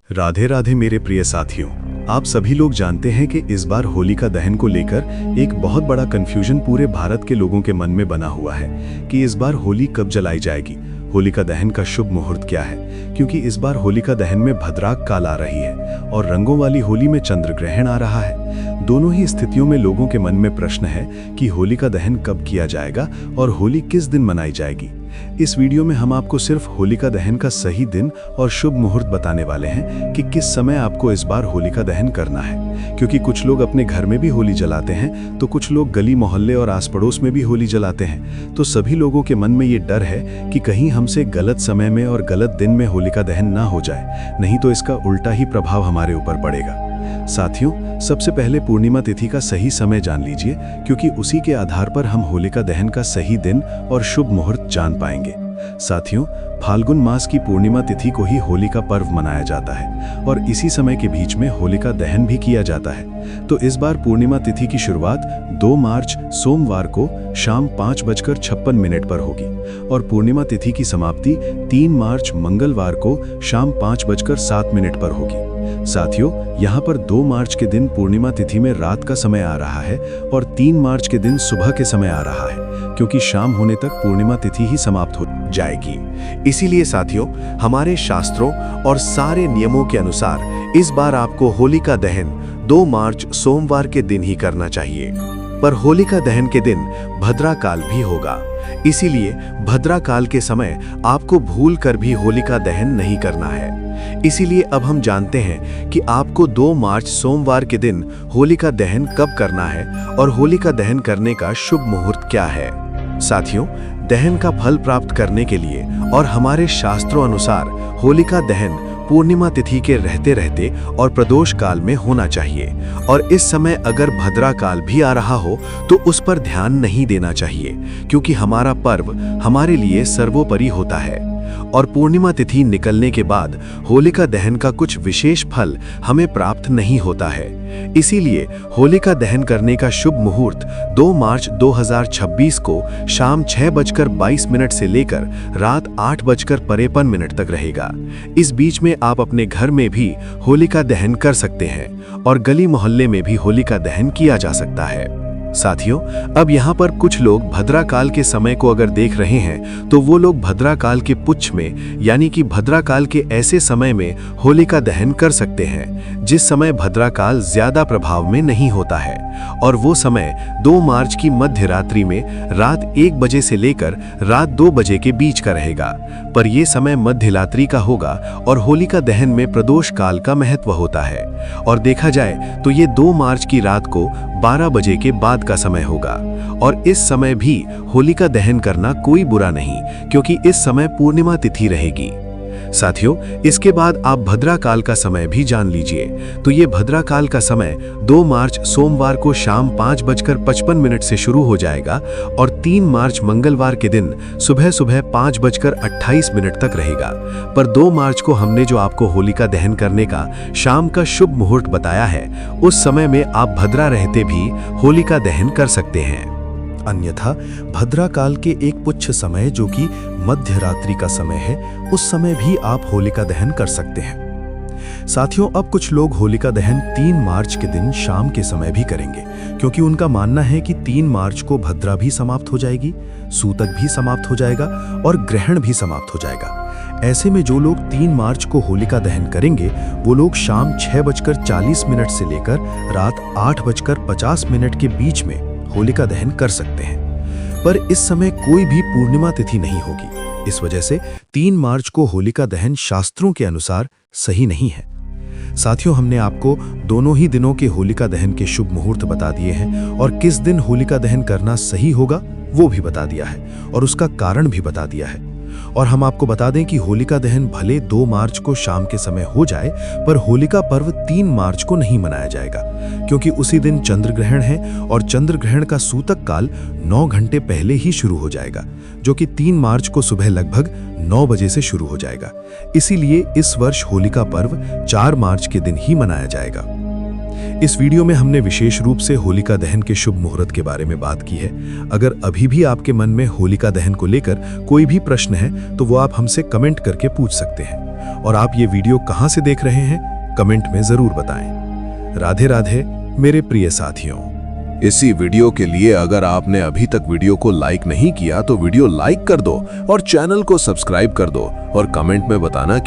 राधे राधे मेरे प्रिय साथियों, आप सभी लोग जानते हैं कि इस बार होलिका दहन को लेकर एक बहुत बड़ा कंफ्यूजन पूरे भारत के लोगों के मन में बना हुआ है कि इस बार होली कब जलाई जाएगी, होलिका दहन का शुभ मुहूर्त क्या है। क्योंकि इस बार होलिका दहन में भद्राक काल आ रही है और रंगों वाली होली में चंद्र ग्रहण आ रहा है। दोनों ही स्थितियों में लोगों के मन में प्रश्न है कि होलिका दहन कब किया जाएगा और होली किस दिन मनाई जाएगी। इस वीडियो में हम आपको सिर्फ होलिका दहन का सही दिन और शुभ मुहूर्त बताने वाले हैं कि किस समय आपको इस बार होलिका दहन करना है। क्योंकि कुछ लोग अपने घर में भी होली जलाते हैं तो कुछ लोग गली मोहल्ले और आस पड़ोस में भी होली जलाते हैं। तो सभी लोगों के मन में ये डर है कि कहीं हमसे गलत समय में और गलत दिन में होलिका दहन ना हो जाए, नहीं तो इसका उल्टा ही प्रभाव हमारे ऊपर पड़ेगा। साथियों, सबसे पहले पूर्णिमा तिथि का सही समय जान लीजिए, क्योंकि उसी के आधार पर हम होलिका दहन का सही दिन और शुभ मुहूर्त जान पाएंगे। साथियों, फाल्गुन मास की पूर्णिमा तिथि को ही होली का पर्व मनाया जाता है और इसी समय के बीच में होलिका दहन भी किया जाता है। तो इस बार पूर्णिमा तिथि की शुरुआत 2 मार्च सोमवार को शाम 5:56 पर होगी और पूर्णिमा तिथि की समाप्ति 3 मार्च मंगलवार को शाम 5:07 पर होगी। साथियों, यहाँ पर 2 मार्च के दिन पूर्णिमा तिथि में रात का समय आ रहा है और 3 मार्च के दिन सुबह के समय आ रहा है, क्योंकि शाम होने तक पूर्णिमा तिथि ही समाप्त हो जाएगी। इसीलिए साथियों, हमारे शास्त्रों और सारे नियमों के अनुसार इस बार आपको होलिका दहन 2 मार्च सोमवार के दिन ही करना चाहिए। पर होलिका दहन के दिन भद्रा काल भी होगा, इसीलिए भद्रा काल के समय आपको भूल कर भी होलिका दहन नहीं करना है। इसीलिए अब हम जानते हैं कि आपको 2 मार्च सोमवार के दिन होलिका दहन कब करना है और होलिका दहन करने का शुभ मुहूर्त क्या है। साथियों, दहन का फल प्राप्त करने के लिए और हमारे शास्त्रों अनुसार होलिका दहन पूर्णिमा तिथि के रहते रहते और प्रदोष काल में होना चाहिए और इस समय अगर भद्रा काल भी आ रहा हो तो उस पर ध्यान नहीं देना चाहिए, क्योंकि हमारा पर्व हमारे लिए सर्वोपरि होता है और पूर्णिमा तिथि निकलने के बाद होलिका दहन का कुछ विशेष फल हमें प्राप्त नहीं होता है। इसीलिए होलिका दहन करने का शुभ मुहूर्त 2 मार्च 2026 को शाम 6:22 से लेकर रात 8:53 तक रहेगा। इस बीच में आप अपने घर में भी होलिका दहन कर सकते हैं और गली मोहल्ले में भी होलिका दहन किया जा सकता है। साथियों, अब यहाँ पर कुछ लोग भद्रा काल के समय को अगर देख रहे हैं तो वो लोग भद्रा काल के पुच्छ में, यानी कि भद्रा काल के ऐसे समय में होलिका दहन कर सकते हैं जिस समय भद्रा काल ज्यादा प्रभाव में नहीं होता है, और वो समय 2 मार्च की मध्य रात्रि में रात 1 बजे से लेकर रात 2 बजे के बीच का रहेगा। पर यह समय मध्य रात्रि का होगा और होलिका दहन में प्रदोष काल का महत्व होता है, और देखा जाए तो ये 2 मार्च की रात को 12 बजे के बाद का समय होगा और इस समय भी होलिका दहन करना कोई बुरा नहीं, क्योंकि इस समय पूर्णिमा तिथि रहेगी। साथियों, इसके बाद आप भद्रा काल का समय भी जान लीजिए। तो ये भद्रा काल का समय 2 मार्च सोमवार को शाम 5:55 से शुरू हो जाएगा और 3 मार्च मंगलवार के दिन सुबह 5:28 तक रहेगा। पर 2 मार्च को हमने जो आपको होलिका दहन करने का शाम का शुभ मुहूर्त बताया है, उस समय में आप भद्रा रहते भी होलिका दहन कर सकते हैं। अन्यथा भद्रा काल के एक पुच्छ समय, जो कि मध्य रात्रि का समय है, उस समय भी आप होलिका दहन कर सकते हैं। साथियों, अब कुछ लोग होलिका दहन 3 मार्च के दिन शाम के समय भी करेंगे, क्योंकि उनका मानना है कि 3 मार्च को भद्रा भी समाप्त हो जाएगी, सूतक भी समाप्त हो जाएगा और ग्रहण भी समाप्त हो जाएगा। ऐसे में जो लोग 3 मार्च को होलिका दहन करेंगे वो लोग शाम 6:40 से लेकर रात 8:50 के बीच में होलिका दहन कर सकते हैं। पर इस समय कोई भी पूर्णिमा तिथि नहीं होगी, इस वजह से 3 मार्च को होलिका दहन शास्त्रों के अनुसार सही नहीं है। साथियों, हमने आपको दोनों ही दिनों के होलिका दहन के शुभ मुहूर्त बता दिए हैं और किस दिन होलिका दहन करना सही होगा वो भी बता दिया है और उसका कारण भी बता दिया है। और हम आपको बता दें कि होलिका दहन भले 2 मार्च को शाम के समय हो जाए, पर होलिका पर्व 3 मार्च को नहीं मनाया जाएगा, क्योंकि उसी दिन चंद्र ग्रहण है और चंद्र ग्रहण का सूतक काल 9 घंटे पहले ही शुरू हो जाएगा, जो कि 3 मार्च को सुबह लगभग 9 बजे से शुरू हो जाएगा। इसीलिए इस वर्ष होलिका पर्व 4 मार्च के दिन ही मनाया जाएगा। इस वीडियो में हमने विशेष रूप से होलिका दहन के शुभ मुहूर्त के बारे में बात की है। अगर अभी भी आपके मन में होलिका दहन को लेकर कोई भी प्रश्न है तो वो आप हमसे कमेंट करके पूछ सकते हैं। और आप ये वीडियो कहाँ से देख रहे हैं, कमेंट में जरूर बताएं। राधे राधे मेरे प्रिय साथियों। इसी वीडियो के लिए अगर आपने अभी तक वीडियो को लाइक नहीं किया तो वीडियो लाइक कर दो और चैनल को सब्सक्राइब कर दो और कमेंट में बताना